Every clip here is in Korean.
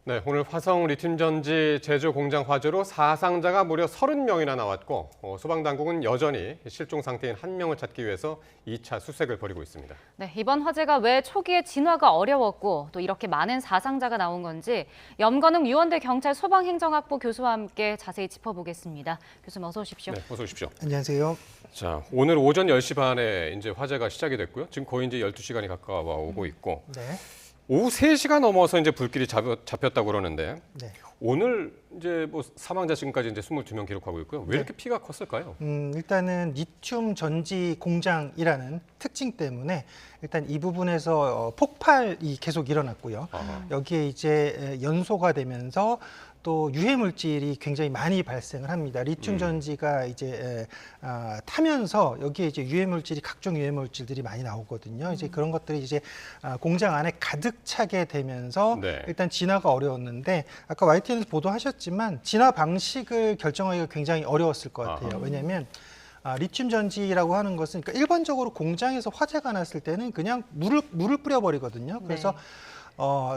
네, 오늘 화성 리튬전지 제조 공장 화재로 사상자가 무려 30명이나 나왔고 소방당국은 여전히 실종 상태인 1명을 찾기 위해서 2차 수색을 벌이고 있습니다. 네, 이번 화재가 왜 초기에 진화가 어려웠고 또 이렇게 많은 사상자가 나온 건지 염건웅 유원대 경찰 소방행정학부 교수와 함께 자세히 짚어보겠습니다. 교수님 어서 오십시오. 네, 어서 오십시오. 안녕하세요. 자, 오늘 오전 10시 반에 이제 화재가 시작이 됐고요. 지금 거의 이제 12시간이 가까워 오고 있고 네. 오후 3시가 넘어서 이제 불길이 잡혔다고 그러는데 네. 오늘 이제 뭐 사망자 지금까지 이제 22명 기록하고 있고요. 왜 이렇게 피가 컸을까요? 일단은 리튬 전지 공장이라는 특징 때문에 일단 이 부분에서 폭발이 계속 일어났고요. 여기에 이제 연소가 되면서 또 유해 물질이 굉장히 많이 발생을 합니다. 리튬 전지가 이제 타면서 여기에 이제 유해 물질이 각종 유해 물질들이 많이 나오거든요. 이제 그런 것들이 이제 공장 안에 가득 차게 되면서 네. 일단 진화가 어려웠는데 아까 YTN에서 보도하셨지만 진화 방식을 결정하기가 굉장히 어려웠을 것 같아요. 왜냐하면 리튬 전지라고 하는 것은 그러니까 일반적으로 공장에서 화재가 났을 때는 그냥 물을 뿌려버리거든요. 그래서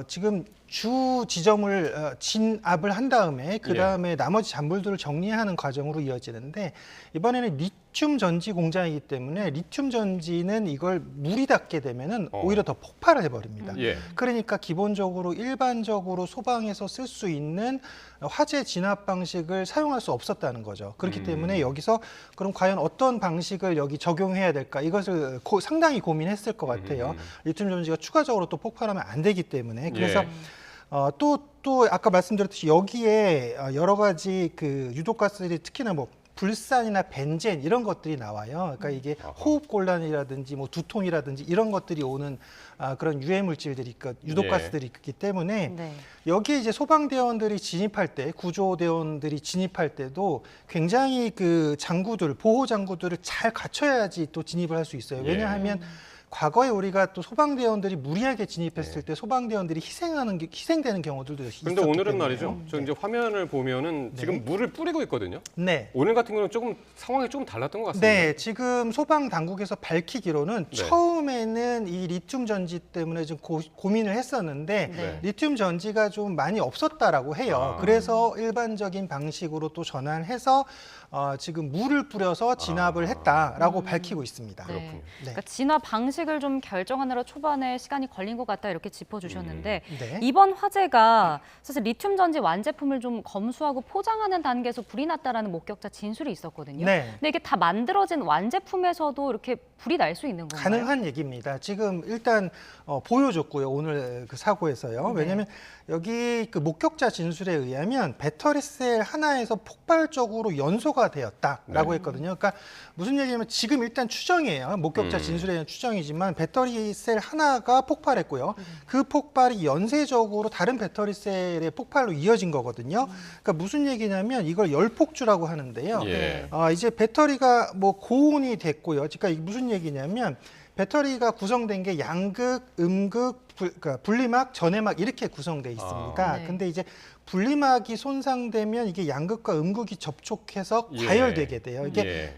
지금 주 지점을 진압을 한 다음에 그 다음에 나머지 잔불들을 정리하는 과정으로 이어지는데 이번에는 리튬 전지 공장이기 때문에 리튬 전지는 이걸 물이 닿게 되면은 오히려 더 폭발을 해버립니다. 그러니까 기본적으로 일반적으로 소방에서 쓸 수 있는 화재 진압 방식을 사용할 수 없었다는 거죠. 그렇기 때문에 여기서 그럼 과연 어떤 방식을 여기 적용해야 될까 이것을 상당히 고민했을 것 같아요. 리튬 전지가 추가적으로 또 폭발하면 안 되기 때문에 그래서 또 아까 말씀드렸듯이 여기에 여러 가지 그 유독가스들이 특히나 뭐 불산이나 벤젠 이런 것들이 나와요. 그러니까 이게 호흡곤란이라든지 뭐 두통이라든지 이런 것들이 오는 그런 유해 물질들이 유독가스들이 있기 때문에 여기에 이제 소방대원들이 진입할 때 구조대원들이 진입할 때도 굉장히 그 장구들 보호 장구들을 잘 갖춰야지 또 진입을 할 수 있어요. 왜냐하면 과거에 우리가 또 소방대원들이 무리하게 진입했을 때 소방대원들이 희생되는 경우들도 있었기 때문에. 그런데 오늘은 말이죠. 저 이제 화면을 보면은 지금 물을 뿌리고 있거든요. 네. 오늘 같은 경우는 조금 상황이 좀 달랐던 것 같습니다. 네, 지금 소방 당국에서 밝히기로는 처음에는 이 리튬 전지 때문에 좀 고민을 했었는데 리튬 전지가 좀 많이 없었다라고 해요. 그래서 일반적인 방식으로 또 전환해서 지금 물을 뿌려서 진압을 했다라고 밝히고 있습니다. 그렇군요. 그러니까 진화 방식을 좀 결정하느라 초반에 시간이 걸린 것 같다 이렇게 짚어주셨는데 이번 화재가 사실 리튬 전지 완제품을 좀 검수하고 포장하는 단계에서 불이 났다라는 목격자 진술이 있었거든요. 근데 이게 다 만들어진 완제품에서도 이렇게 불이 날 수 있는 건가요? 가능한 얘기입니다. 지금 일단 보여줬고요. 오늘 그 사고에서요. 왜냐하면 여기 그 목격자 진술에 의하면 배터리셀 하나에서 폭발적으로 연소가 되었다라고 했거든요. 그러니까 무슨 얘기냐면 지금 일단 추정이에요. 목격자 진술에 의한 추정이지만 배터리셀 하나가 폭발했고요. 그 폭발이 연쇄적으로 다른 배터리셀의 폭발로 이어진 거거든요. 그러니까 무슨 얘기냐면 이걸 열폭주라고 하는데요. 이제 배터리가 뭐 고온이 됐고요. 그러니까 이게 무슨 얘기냐면 배터리가 구성된 게 양극, 음극, 그러니까 분리막, 전해막 이렇게 구성돼 있습니다. 근데 이제 분리막이 손상되면 이게 양극과 음극이 접촉해서 과열되게 돼요.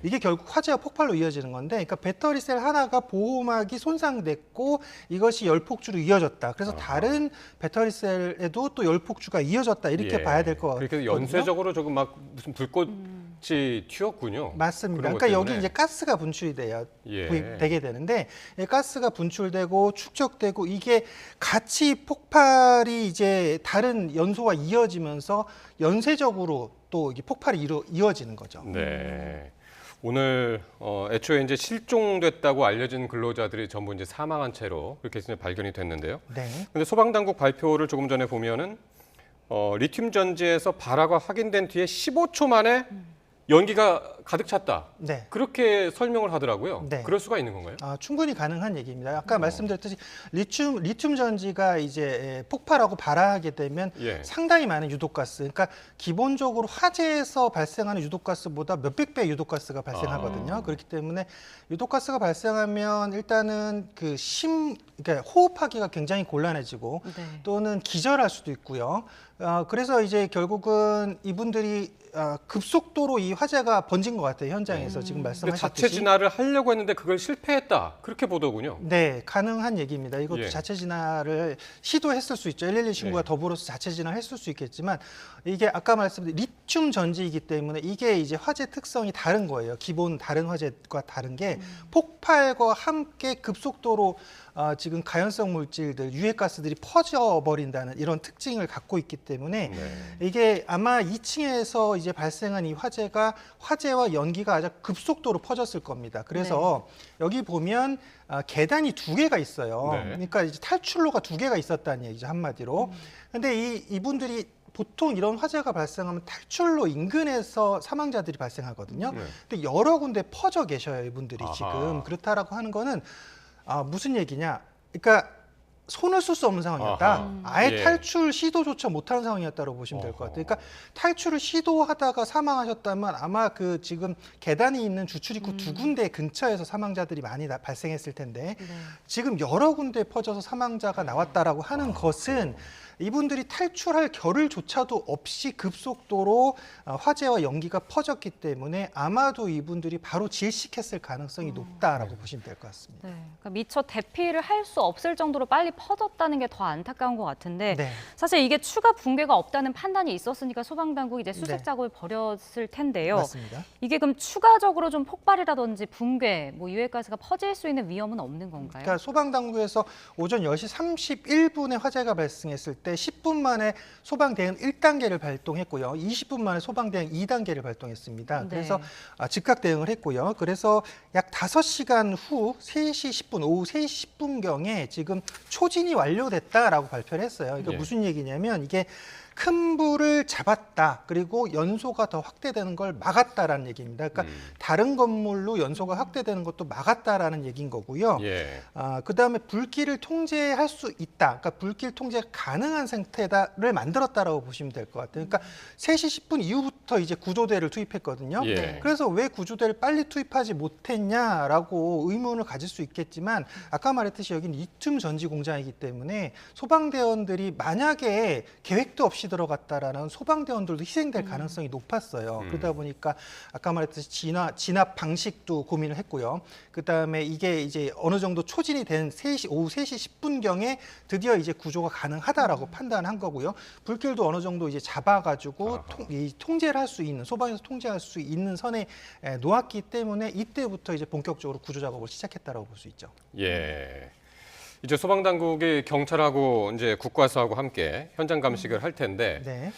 이게 결국 화재와 폭발로 이어지는 건데, 그러니까 배터리셀 하나가 보호막이 손상됐고 이것이 열폭주로 이어졌다. 그래서 다른 배터리셀에도 또 열폭주가 이어졌다 이렇게 봐야 될 것 같아요. 그렇게 연쇄적으로 조금 막 무슨 불꽃이 튀었군요. 맞습니다. 그러니까 여기 이제 가스가 분출이 되게 되는데 이 가스가 분출되고 축적되고 이게 같이 폭발이 이제 다른 연소와 이어지면서 연쇄적으로 또 이게 폭발이 이어지는 거죠. 네. 오늘 애초에 이제 실종됐다고 알려진 근로자들이 전부 이제 사망한 채로 그렇게 이제 발견이 됐는데요. 근데 소방당국 발표를 조금 전에 보면은 리튬 전지에서 발화가 확인된 뒤에 15초 만에 연기가 가득 찼다. 그렇게 설명을 하더라고요. 그럴 수가 있는 건가요? 충분히 가능한 얘기입니다. 아까 말씀드렸듯이 리튬 전지가 이제 폭발하고 발화하게 되면 상당히 많은 유독가스, 그러니까 기본적으로 화재에서 발생하는 유독가스보다 몇백 배 유독가스가 발생하거든요. 그렇기 때문에 유독가스가 발생하면 일단은 그러니까 호흡하기가 굉장히 곤란해지고 또는 기절할 수도 있고요. 그래서 이제 결국은 이분들이 급속도로 이 화재가 번진 걸린 것 같아요. 현장에서 지금 근데 말씀하셨듯이. 자체 진화를 하려고 했는데 그걸 실패했다. 그렇게 보더군요. 네, 가능한 얘기입니다. 이것도 예. 자체 진화를 시도했을 수 있죠. 112 친구가 예. 더불어서 자체 진화를 했을 수 있겠지만 이게 아까 말씀드린 리튬 전지이기 때문에 이게 이제 화재 특성이 다른 거예요. 기본 다른 화재과 다른 게 폭발과 함께 급속도로 지금 가연성 물질들, 유해가스들이 퍼져버린다는 이런 특징을 갖고 있기 때문에 이게 아마 2층에서 이제 발생한 이 화재와 연기가 아주 급속도로 퍼졌을 겁니다. 그래서 여기 보면 계단이 2개가 있어요. 네. 그러니까 이제 탈출로가 2개가 있었다는 얘기죠, 한마디로. 근데 이분들이 보통 이런 화재가 발생하면 탈출로 인근에서 사망자들이 발생하거든요. 근데 여러 군데 퍼져 계셔요, 이분들이 아하. 지금. 그렇다라고 하는 거는 무슨 얘기냐? 그러니까 손을 쓸 수 없는 상황이었다. 아하. 아예 예. 탈출 시도조차 못하는 상황이었다고 보시면 될 것 같아요. 그러니까 탈출을 시도하다가 사망하셨다면 아마 그 지금 계단이 있는 주출입구 2군데 근처에서 사망자들이 많이 발생했을 텐데 지금 여러 군데 퍼져서 사망자가 나왔다라고 하는 것은 이분들이 탈출할 겨를조차도 없이 급속도로 화재와 연기가 퍼졌기 때문에 아마도 이분들이 바로 질식했을 가능성이 높다라고 보시면 될 것 같습니다. 네, 그러니까 미처 대피를 할 수 없을 정도로 빨리 퍼졌다는 게 더 안타까운 것 같은데 네. 사실 이게 추가 붕괴가 없다는 판단이 있었으니까 소방당국이 이제 수색 네. 작업을 벌였을 텐데요. 맞습니다. 이게 그럼 추가적으로 좀 폭발이라든지 붕괴, 뭐 유해가스가 퍼질 수 있는 위험은 없는 건가요? 그러니까 소방당국에서 오전 10시 31분에 화재가 발생했을 때 10분 만에 소방대응 1단계를 발동했고요. 20분 만에 소방대응 2단계를 발동했습니다. 그래서 즉각 대응을 했고요. 그래서 약 5시간 후 3시 10분, 오후 3시 10분경에 지금 초진이 완료됐다라고 발표를 했어요. 이게 무슨 얘기냐면 이게 큰 불을 잡았다. 그리고 연소가 더 확대되는 걸 막았다라는 얘기입니다. 그러니까 다른 건물로 연소가 확대되는 것도 막았다라는 얘기인 거고요. 예. 그다음에 불길을 통제할 수 있다. 그러니까 불길 통제가 가능한 상태를 만들었다라고 보시면 될 것 같아요. 그러니까 3시 10분 이후부터 이제 구조대를 투입했거든요. 예. 그래서 왜 구조대를 빨리 투입하지 못했냐라고 의문을 가질 수 있겠지만 아까 말했듯이 여기는 리튬 전지 공장이기 때문에 소방대원들이 만약에 계획도 없이 들어갔다라는 소방대원들도 희생될 가능성이 높았어요. 그러다 보니까 아까 말했듯이 진압 방식도 고민을 했고요. 그다음에 이게 이제 어느 정도 초진이 된 오후 3시 10분경에 드디어 이제 구조가 가능하다라고 판단한 거고요. 불길도 어느 정도 이제 잡아가지고 통제를 할 수 있는 소방에서 통제할 수 있는 선에 놓았기 때문에 이때부터 이제 본격적으로 구조 작업을 시작했다라고 볼 수 있죠. 예. 이제 소방당국이 경찰하고 이제 국과수하고 함께 현장 감식을 할 텐데 네.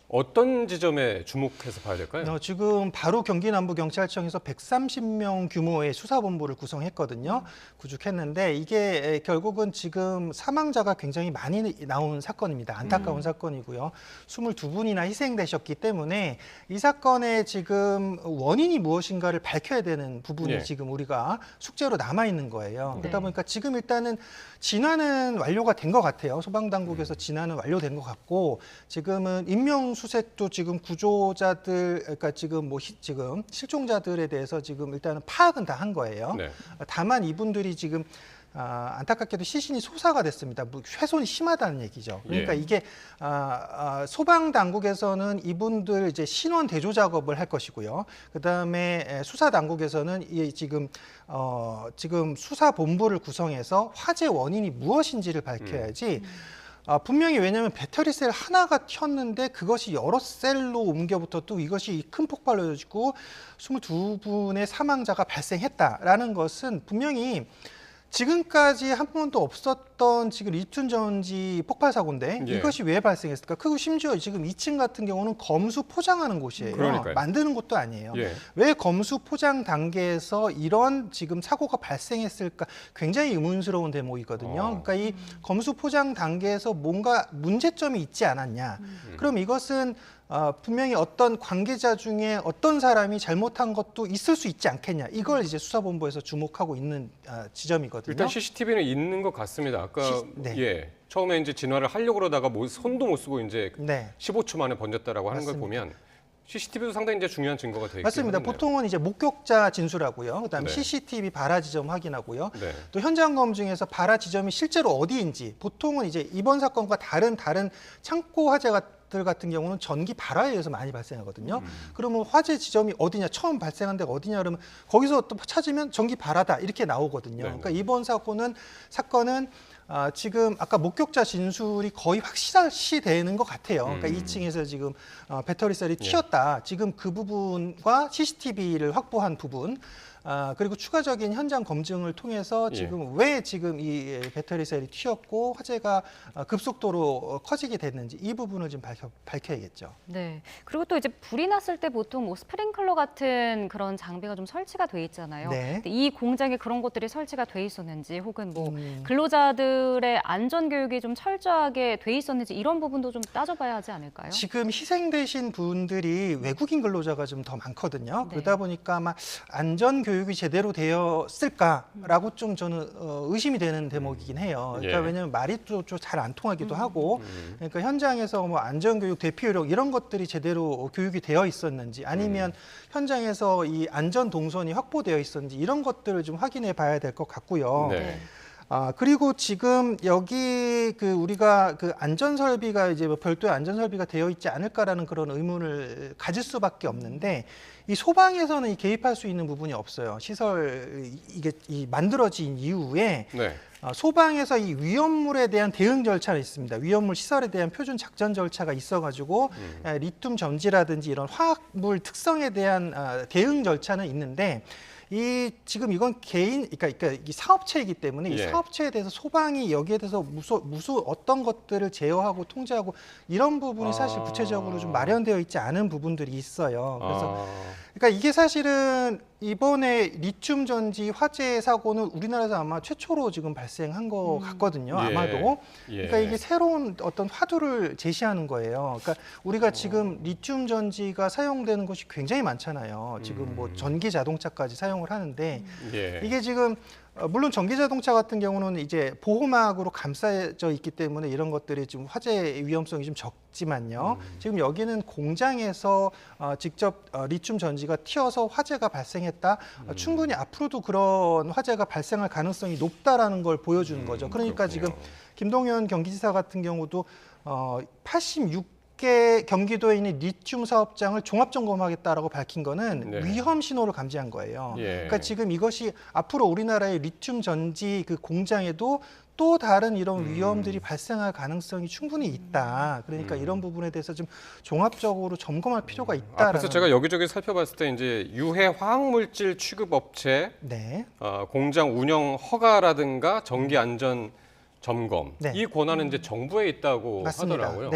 어떤 지점에 주목해서 봐야 될까요? 지금 바로 경기남부경찰청에서 130명 규모의 수사본부를 구성했거든요. 구축했는데 이게 결국은 지금 사망자가 굉장히 많이 나온 사건입니다. 안타까운 사건이고요. 22분이나 희생되셨기 때문에 이 사건의 지금 원인이 무엇인가를 밝혀야 되는 부분이 지금 우리가 숙제로 남아있는 거예요. 그러다 보니까 지금 일단은 진화는 완료가 된 것 같아요. 소방당국에서 진화는 완료된 것 같고 지금은 인명수색도 지금 구조자들, 그러니까 지금 지금 실종자들에 대해서 지금 일단은 파악은 다 한 거예요. 다만 이분들이 지금 안타깝게도 시신이 소사가 됐습니다. 훼손이 심하다는 얘기죠. 그러니까 이게 소방 당국에서는 이분들 이제 신원 대조 작업을 할 것이고요. 그다음에 수사 당국에서는 지금 수사 본부를 구성해서 화재 원인이 무엇인지를 밝혀야지. 분명히 왜냐하면 배터리 셀 하나가 튀었는데 그것이 여러 셀로 옮겨부터 또 이것이 큰 폭발로 이어지고 22분의 사망자가 발생했다라는 것은 분명히 지금까지 한 번도 없었던 지금 리튬 전지 폭발 사고인데 이것이 왜 발생했을까? 그리고 심지어 지금 2층 같은 경우는 검수 포장하는 곳이에요. 그러니까요. 만드는 곳도 아니에요. 왜 검수 포장 단계에서 이런 지금 사고가 발생했을까? 굉장히 의문스러운 대목이거든요. 그러니까 이 검수 포장 단계에서 뭔가 문제점이 있지 않았냐? 그럼 이것은 분명히 어떤 관계자 중에 어떤 사람이 잘못한 것도 있을 수 있지 않겠냐. 이걸 이제 수사본부에서 주목하고 있는 지점이거든요. 일단 CCTV는 있는 것 같습니다. 아까 처음에 이제 진화를 하려고 그러다가 손도 못 쓰고 이제 15초 만에 번졌다라고 하는 걸 보면 CCTV도 상당히 이제 중요한 증거가 되겠죠. 맞습니다. 보통은 이제 목격자 진술하고요. 그다음에 CCTV 발화 지점 확인하고요. 또 현장 검증에서 발화 지점이 실제로 어디인지 보통은 이제 이번 사건과 다른 창고 화재가 공장들 같은 경우는 전기 발화에 의해서 많이 발생하거든요. 그러면 화재 지점이 어디냐, 처음 발생한 데가 어디냐 그러면 거기서 또 찾으면 전기 발화다 이렇게 나오거든요. 그러니까 이번 사건은 지금 아까 목격자 진술이 거의 확실시 되는 것 같아요. 그러니까 2층에서 지금 배터리셀이 튀었다. 지금 그 부분과 CCTV를 확보한 부분, 그리고 추가적인 현장 검증을 통해서 지금 왜 지금 이 배터리셀이 튀었고 화재가 급속도로 커지게 됐는지 이 부분을 좀 밝혀야겠죠. 네. 그리고 또 이제 불이 났을 때 보통 뭐 스프링클러 같은 그런 장비가 좀 설치가 돼 있잖아요. 네. 근데 이 공장에 그런 것들이 설치가 돼 있었는지 혹은 뭐 근로자들의 안전 교육이 좀 철저하게 돼 있었는지 이런 부분도 좀 따져봐야 하지 않을까요? 지금 희생되신 분들이 외국인 근로자가 좀 더 많거든요. 네. 그러다 보니까 아마 안전 교육이 제대로 되었을까라고 좀 저는 의심이 되는 대목이긴 해요. 그러니까 왜냐하면 말이 또 잘 안 통하기도 하고, 그러니까 현장에서 뭐 안전 교육, 대피 요령 이런 것들이 제대로 교육이 되어 있었는지, 아니면 현장에서 이 안전 동선이 확보되어 있었는지 이런 것들을 좀 확인해 봐야 될 것 같고요. 네. 그리고 지금 여기 우리가 안전 설비가 이제 뭐 별도의 안전 설비가 되어 있지 않을까라는 그런 의문을 가질 수밖에 없는데, 이 소방에서는 개입할 수 있는 부분이 없어요. 시설 이게 만들어진 이후에 소방에서 이 위험물에 대한 대응 절차가 있습니다. 위험물 시설에 대한 표준 작전 절차가 있어가지고 리튬 전지라든지 이런 화학물 특성에 대한 대응 절차는 있는데, 지금 이건 그러니까 이 사업체이기 때문에 이 사업체에 대해서 소방이 여기에 대해서 어떤 것들을 제어하고 통제하고 이런 부분이 사실 구체적으로 좀 마련되어 있지 않은 부분들이 있어요. 그래서 그러니까 이게 사실은 이번에 리튬 전지 화재 사고는 우리나라에서 아마 최초로 지금 발생한 것 같거든요. 아마도. 그러니까 이게 새로운 어떤 화두를 제시하는 거예요. 그러니까 우리가 지금 리튬 전지가 사용되는 것이 굉장히 많잖아요. 지금 뭐 전기 자동차까지 사용을 하는데 이게 지금 물론 전기 자동차 같은 경우는 이제 보호막으로 감싸져 있기 때문에 이런 것들이 좀 화재 위험성이 좀 적지만요. 지금 여기는 공장에서 직접 리튬 전지가 튀어서 화재가 발생했다. 충분히 앞으로도 그런 화재가 발생할 가능성이 높다라는 걸 보여주는 거죠. 그러니까 지금 김동연 경기지사 같은 경우도 86개 경기도에 있는 리튬 사업장을 종합 점검하겠다라고 밝힌 거는 위험 신호를 감지한 거예요. 그러니까 지금 이것이 앞으로 우리나라의 리튬 전지 공장에도 또 다른 이런 위험들이 발생할 가능성이 충분히 있다. 그러니까 이런 부분에 대해서 좀 종합적으로 점검할 필요가 있다. 그래서 제가 여기저기 살펴봤을 때 이제 유해 화학물질 취급 업체, 공장 운영 허가라든가 전기 안전 점검 이 권한은 이제 정부에 있다고 하더라고요.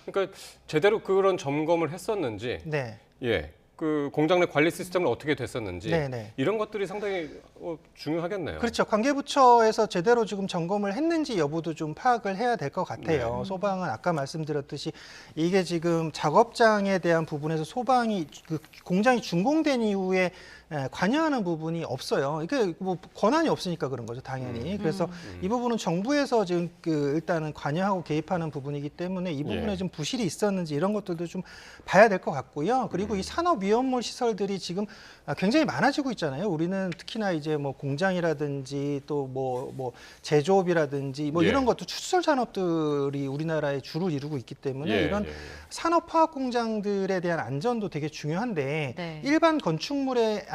그러니까 제대로 그런 점검을 했었는지, 그 공장 내 관리 시스템은 어떻게 됐었는지 이런 것들이 상당히 중요하겠네요. 그렇죠. 관계부처에서 제대로 지금 점검을 했는지 여부도 좀 파악을 해야 될 것 같아요. 소방은 아까 말씀드렸듯이 이게 지금 작업장에 대한 부분에서 소방이 공장이 준공된 이후에 관여하는 부분이 없어요. 이게 뭐 권한이 없으니까 그런 거죠, 당연히. 그래서 이 부분은 정부에서 지금 일단은 관여하고 개입하는 부분이기 때문에 이 부분에 좀 부실이 있었는지 이런 것들도 좀 봐야 될 것 같고요. 그리고 이 산업 위험물 시설들이 지금 굉장히 많아지고 있잖아요. 우리는 특히나 이제 뭐 공장이라든지 또 뭐 제조업이라든지 뭐 이런 것도 추출 산업들이 우리나라에 주를 이루고 있기 때문에 이런 산업 화학 공장들에 대한 안전도 되게 중요한데 일반 건축물의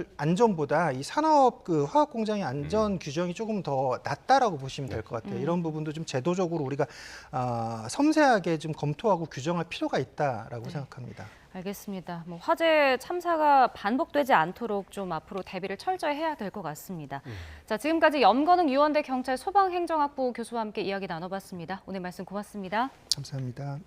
안전보다 이 산업 화학 공장의 안전 규정이 조금 더 낮다라고 보시면 될 것 같아요. 이런 부분도 좀 제도적으로 우리가 섬세하게 좀 검토하고 규정할 필요가 있다라고 생각합니다. 알겠습니다. 뭐 화재 참사가 반복되지 않도록 좀 앞으로 대비를 철저히 해야 될 것 같습니다. 자, 지금까지 염건웅 유원대 경찰 소방행정학부 교수와 함께 이야기 나눠봤습니다. 오늘 말씀 고맙습니다. 감사합니다.